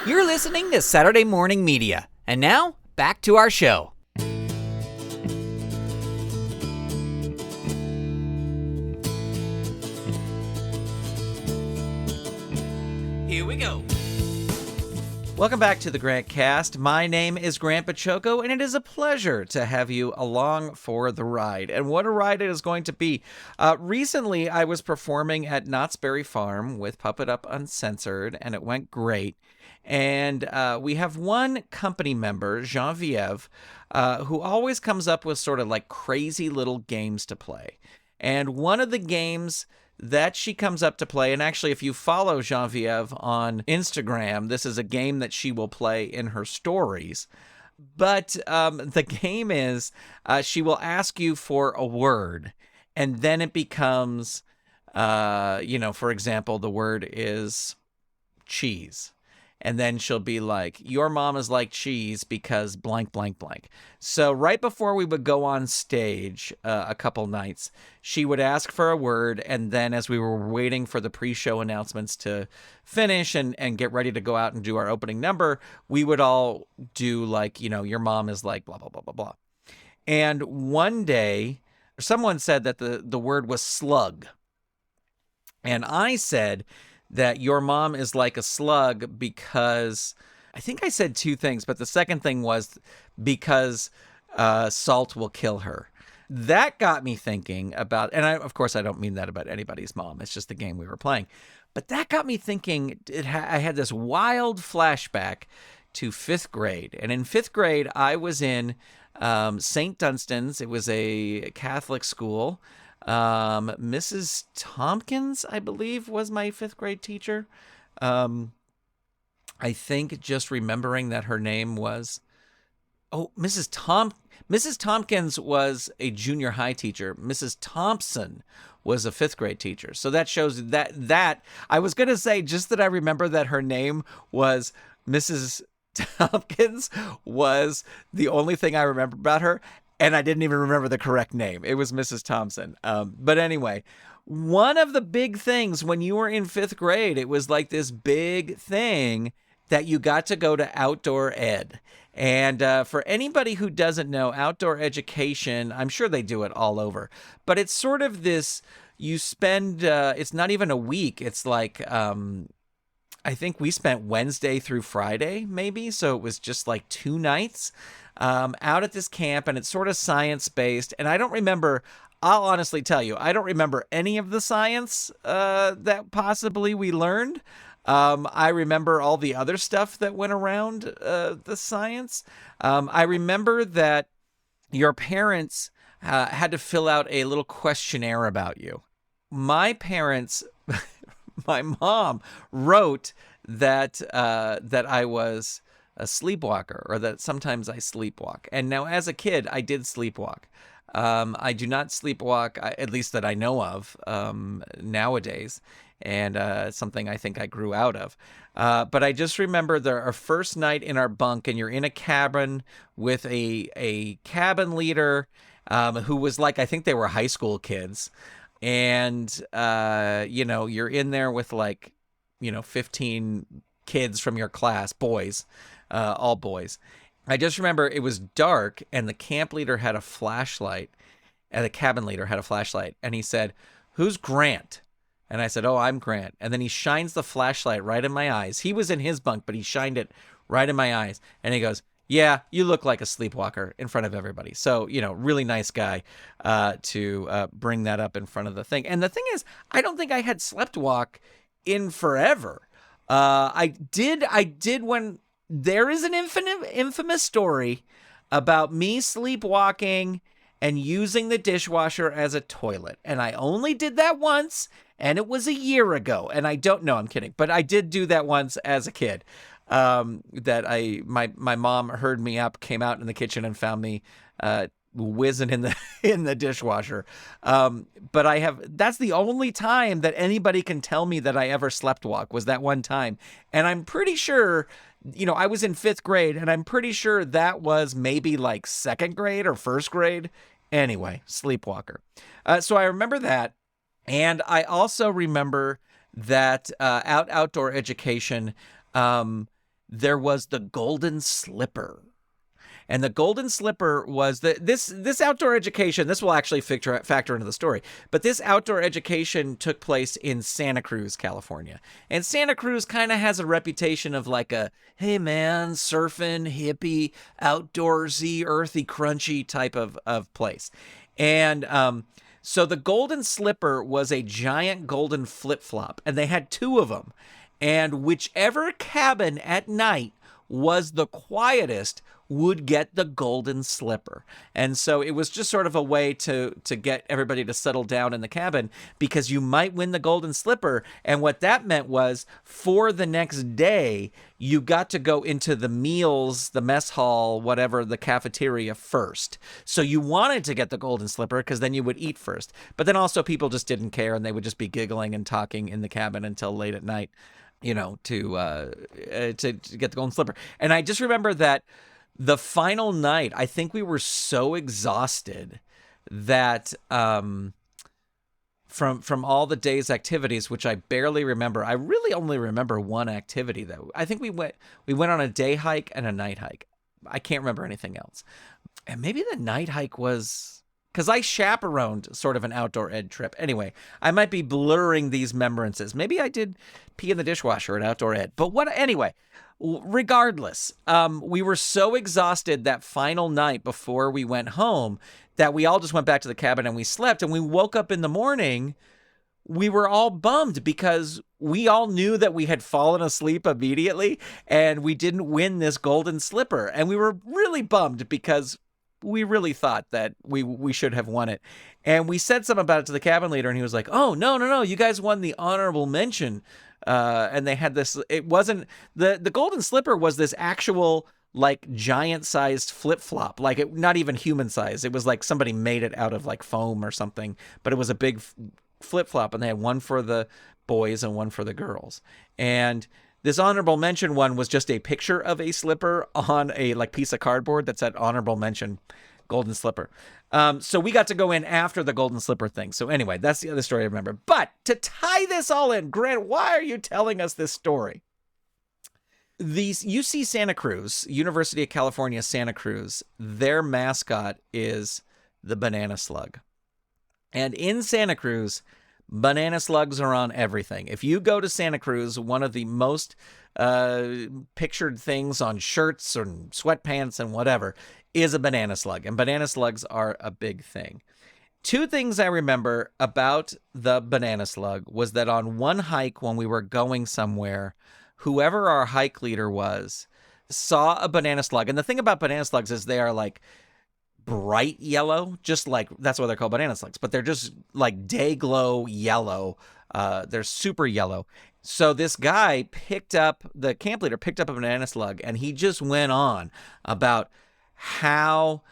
You're listening to Saturday Morning Media. And now, back to our show. Here we go. Welcome back to the Grant Cast. My name is Grant Baciocco, and it is a pleasure to have you along for the ride. And what a ride it is going to be. Recently, I was performing at Knott's Berry Farm with Puppet Up Uncensored, and it went great. And we have one company member, Genevieve, who always comes up with sort of like crazy little games to play. And one of the games that she comes up to play, and actually if you follow Genevieve on Instagram, this is a game that she will play in her stories. But the game is she will ask you for a word, and then it becomes, for example, the word is cheese. And then she'll be like, your mom is like cheese because blank, blank, blank. So right before we would go on stage a couple nights, she would ask for a word. And then as we were waiting for the pre-show announcements to finish and get ready to go out and do our opening number, we would all do like, your mom is like blah, blah, blah, blah, blah. And one day, someone said that the word was slug. And I said that your mom is like a slug because I think I said two things, but the second thing was because salt will kill her. That got me thinking about, and of course I don't mean that about anybody's mom. It's just the game we were playing. But that got me thinking, I had this wild flashback to fifth grade. And in fifth grade, I was in St. Dunstan's. It was a Catholic school. Mrs. Tompkins, I believe, was my fifth grade teacher. I think just remembering that her name was, Mrs. Tompkins was a junior high teacher. Mrs. Thompson was a fifth grade teacher. So that shows that I was going to say just that I remember that her name was Mrs. Tompkins was the only thing I remember about her. And I didn't even remember the correct name. It was Mrs. Thompson. But anyway, one of the big things when you were in fifth grade, it was like this big thing that you got to go to outdoor ed. And for anybody who doesn't know, outdoor education, I'm sure they do it all over. But it's sort of this, you spend, it's not even a week. It's like, I think we spent Wednesday through Friday, maybe. So it was just like 2 nights. Out at this camp, and it's sort of science-based, and I don't remember, I'll honestly tell you, I don't remember any of the science that possibly we learned. I remember all the other stuff that went around the science. I remember that your parents had to fill out a little questionnaire about you. My parents, my mom wrote that I was a sleepwalker, or that sometimes I sleepwalk. And now as a kid, I did sleepwalk. I do not sleepwalk, at least that I know of nowadays, and something I think I grew out of. But I just remember our first night in our bunk, and you're in a cabin with a cabin leader who was like, I think they were high school kids. And, you're in there with 15 kids from your class, boys. All boys. I just remember it was dark, and the camp leader had a flashlight, and the cabin leader had a flashlight, and he said, "Who's Grant?" And I said, "Oh, I'm Grant." And then he shines the flashlight right in my eyes. He was in his bunk, but he shined it right in my eyes. And he goes, "Yeah, you look like a sleepwalker," in front of everybody. So, really nice guy to bring that up in front of the thing. And the thing is, I don't think I had slept walk in forever. I did when there is an infamous story about me sleepwalking and using the dishwasher as a toilet. And I only did that once, and it was a year ago. And I don't know, I'm kidding, but I did do that once as a kid. That my mom heard me up, came out in the kitchen and found me whizzing in the dishwasher. But that's the only time that anybody can tell me that I ever slept walk, was that one time. And I'm pretty sure, I was in fifth grade, and I'm pretty sure that was maybe like second grade or first grade. Anyway, sleepwalker. So I remember that. And I also remember that outdoor education, there was the Golden Slipper. And the Golden Slipper was this outdoor education. This will actually factor into the story. But this outdoor education took place in Santa Cruz, California. And Santa Cruz kind of has a reputation of like a, hey man, surfing, hippie, outdoorsy, earthy, crunchy type of place. And so the Golden Slipper was a giant golden flip-flop. And they had two of them. And whichever cabin at night was the quietest would get the Golden Slipper. And so it was just sort of a way to get everybody to settle down in the cabin, because you might win the Golden Slipper. And what that meant was, for the next day, you got to go into the meals, the mess hall, whatever, the cafeteria first. So you wanted to get the Golden Slipper because then you would eat first. But then also people just didn't care, and they would just be giggling and talking in the cabin until late at night, to get the Golden Slipper. And I just remember that the final night, I think we were so exhausted that from all the day's activities, which I barely remember, I really only remember one activity though. I think we went on a day hike and a night hike. I can't remember anything else. And maybe the night hike was because I chaperoned sort of an outdoor ed trip. Anyway, I might be blurring these remembrances. Maybe I did pee in the dishwasher at outdoor ed. But anyway, regardless, we were so exhausted that final night before we went home that we all just went back to the cabin and we slept. And we woke up in the morning. We were all bummed because we all knew that we had fallen asleep immediately and we didn't win this Golden Slipper. And we were really bummed because we really thought that we should have won it. And we said something about it to the cabin leader, and he was like, oh, no, you guys won the honorable mention. And they had this, it wasn't, the Golden Slipper was this actual like giant-sized flip-flop, like it, not even human-sized. It was like somebody made it out of like foam or something, but it was a big flip-flop, and they had one for the boys and one for the girls. And this honorable mention one was just a picture of a slipper on a like piece of cardboard that said honorable mention Golden Slipper. So we got to go in after the Golden Slipper thing. So anyway, that's the other story I remember. But to tie this all in, Grant, why are you telling us this story? These UC Santa Cruz, University of California, Santa Cruz, their mascot is the banana slug. And in Santa Cruz, banana slugs are on everything. If you go to Santa Cruz, one of the most pictured things on shirts or sweatpants and whatever is a banana slug. And banana slugs are a big thing. Two things I remember about the banana slug was that on one hike when we were going somewhere, whoever our hike leader was saw a banana slug. And the thing about banana slugs is they are like bright yellow, just like that's why they're called banana slugs, but they're just like day glow yellow. They're super yellow. So this guy the camp leader picked up a banana slug, and he just went on about how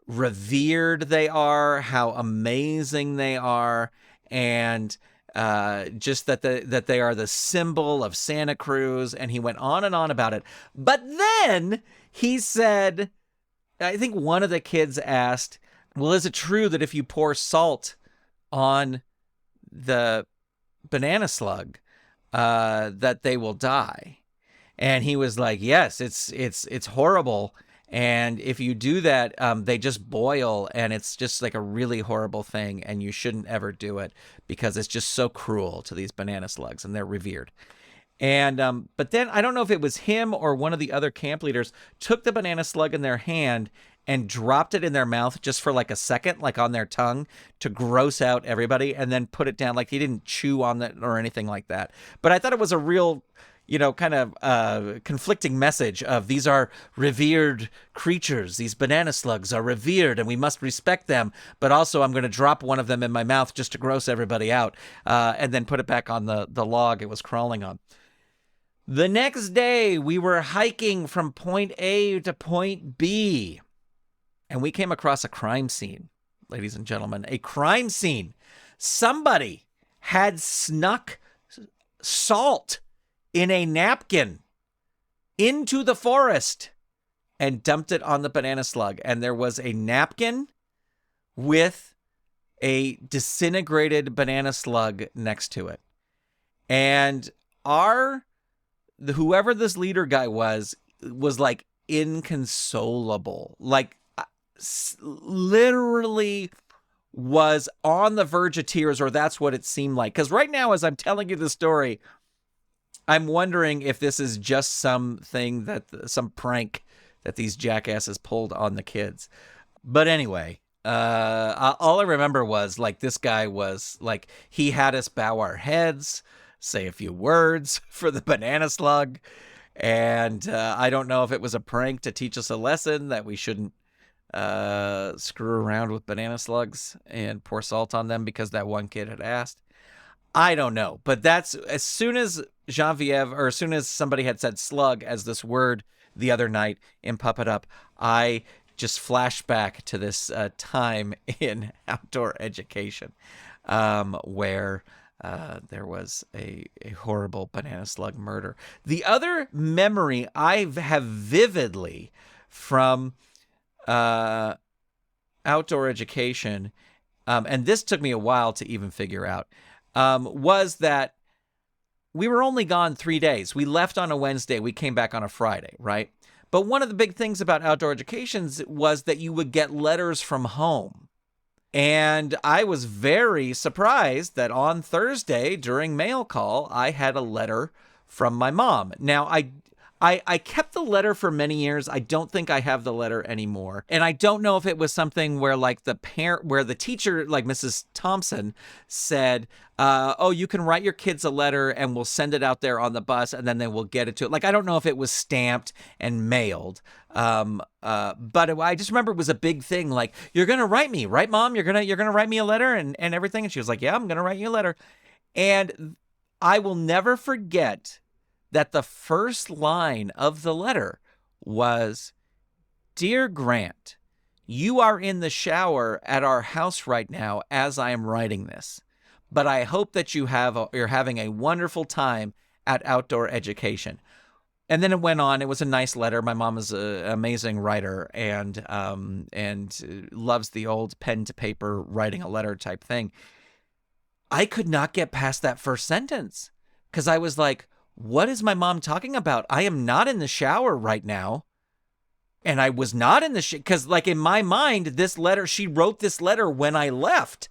revered they are, how amazing they are, and just that they are the symbol of Santa Cruz. And he went on and on about it. But then he said, I think one of the kids asked, well, is it true that if you pour salt on the banana slug, that they will die? And he was like, yes, it's horrible. And if you do that, they just boil, and it's just like a really horrible thing, and you shouldn't ever do it because it's just so cruel to these banana slugs, and they're revered. And but then I don't know if it was him or one of the other camp leaders took the banana slug in their hand and dropped it in their mouth just for like a second, like on their tongue, to gross out everybody, and then put it down. Like he didn't chew on it or anything like that. But I thought it was a real, kind of conflicting message of these are revered creatures. These banana slugs are revered and we must respect them. But also I'm going to drop one of them in my mouth just to gross everybody out, and then put it back on the log it was crawling on. The next day, we were hiking from point A to point B, and we came across a crime scene, ladies and gentlemen, a crime scene. Somebody had snuck salt in a napkin into the forest and dumped it on the banana slug. And there was a napkin with a disintegrated banana slug next to it. And whoever this leader guy was like inconsolable. Like literally was on the verge of tears, or that's what it seemed like. Because right now, as I'm telling you the story, I'm wondering if this is just some prank that these jackasses pulled on the kids. But anyway, all I remember was like this guy was like, he had us bow our heads, say a few words for the banana slug. And I don't know if it was a prank to teach us a lesson that we shouldn't screw around with banana slugs and pour salt on them because that one kid had asked. I don't know. But that's as soon as Genevieve, or as soon as somebody had said slug as this word the other night in Puppet Up, I just flashed back to this time in outdoor education where there was a horrible banana slug murder. The other memory I have vividly from outdoor education, and this took me a while to even figure out, was that we were only gone 3 days. We left on a Wednesday. We came back on a Friday, right? But one of the big things about outdoor educations was that you would get letters from home. And I was very surprised that on Thursday during mail call, I had a letter from my mom. Now, I kept the letter for many years. I don't think I have the letter anymore. And I don't know if it was something where like where the teacher, like Mrs. Thompson, said, oh, you can write your kids a letter and we'll send it out there on the bus and then they will get it to it. Like, I don't know if it was stamped and mailed. But I just remember it was a big thing. Like, you're going to write me, right, Mom? You're going to write me a letter and everything. And she was like, yeah, I'm going to write you a letter. And I will never forget that the first line of the letter was, "Dear Grant, you are in the shower at our house right now as I am writing this, but I hope that you're having a wonderful time at outdoor education." And then it went on. It was a nice letter. My mom is an amazing writer and loves the old pen to paper writing a letter type thing. I could not get past that first sentence because I was like, what is my mom talking about? I am not in the shower right now. And I was not in the because like in my mind, this letter, she wrote this letter when I left,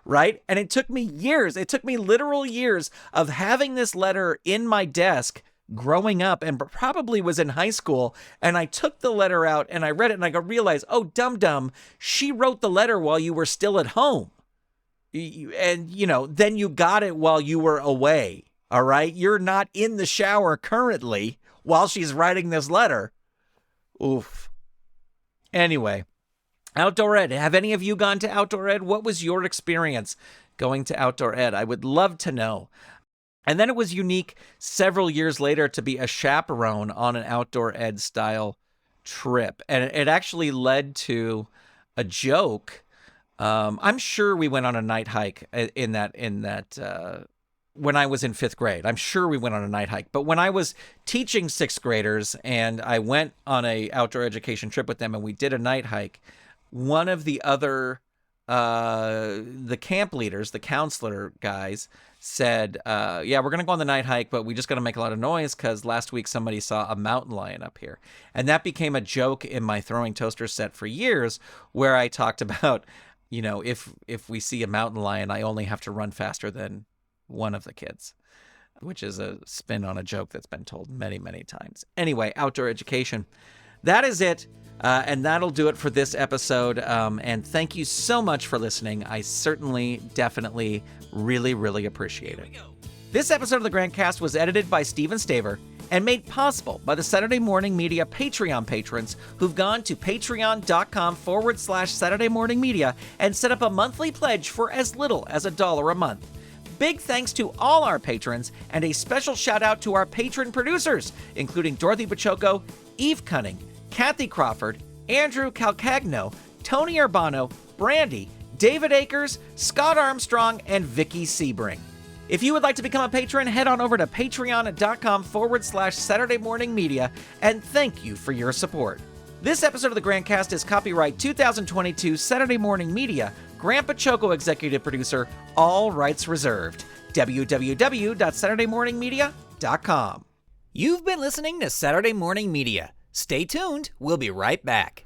right? And it took me years. It took me literal years of having this letter in my desk growing up, and probably was in high school. And I took the letter out and I read it and I realized, oh, dum-dum, she wrote the letter while you were still at home. And, then you got it while you were away. All right. You're not in the shower currently while she's writing this letter. Oof. Anyway, outdoor ed. Have any of you gone to outdoor ed? What was your experience going to outdoor ed? I would love to know. And then it was unique several years later to be a chaperone on an outdoor ed style trip. And it actually led to a joke. I'm sure we went on a night hike in that when I was in 5th grade. I'm sure we went on a night hike. But when I was teaching 6th graders and I went on a outdoor education trip with them and we did a night hike, one of the other, the camp leaders, the counselor guys said, yeah, we're going to go on the night hike, but we just got to make a lot of noise because last week somebody saw a mountain lion up here. And that became a joke in my throwing toaster set for years where I talked about, if we see a mountain lion, I only have to run faster than one of the kids, which is a spin on a joke that's been told many, many times. Anyway, outdoor education. That is it. And that'll do it for this episode. And thank you so much for listening. I certainly, definitely, really, really appreciate it. This episode of the Grantcast was edited by Steven Staver and made possible by the Saturday Morning Media Patreon patrons who've gone to patreon.com/Saturday Morning Media and set up a monthly pledge for as little as $1 a month. Big thanks to all our patrons, and a special shout out to our patron producers, including Dorothy Baciocco, Eve Cunning, Kathy Crawford, Andrew Calcagno, Tony Urbano, Brandy, David Akers, Scott Armstrong, and Vicky Sebring. If you would like to become a patron, head on over to patreon.com/Saturday Morning Media, and thank you for your support. This episode of the Grantcast is copyright 2022 Saturday Morning Media, Grant Baciocco executive producer, all rights reserved. www.saturdaymorningmedia.com. You've been listening to Saturday Morning Media. Stay tuned. We'll be right back.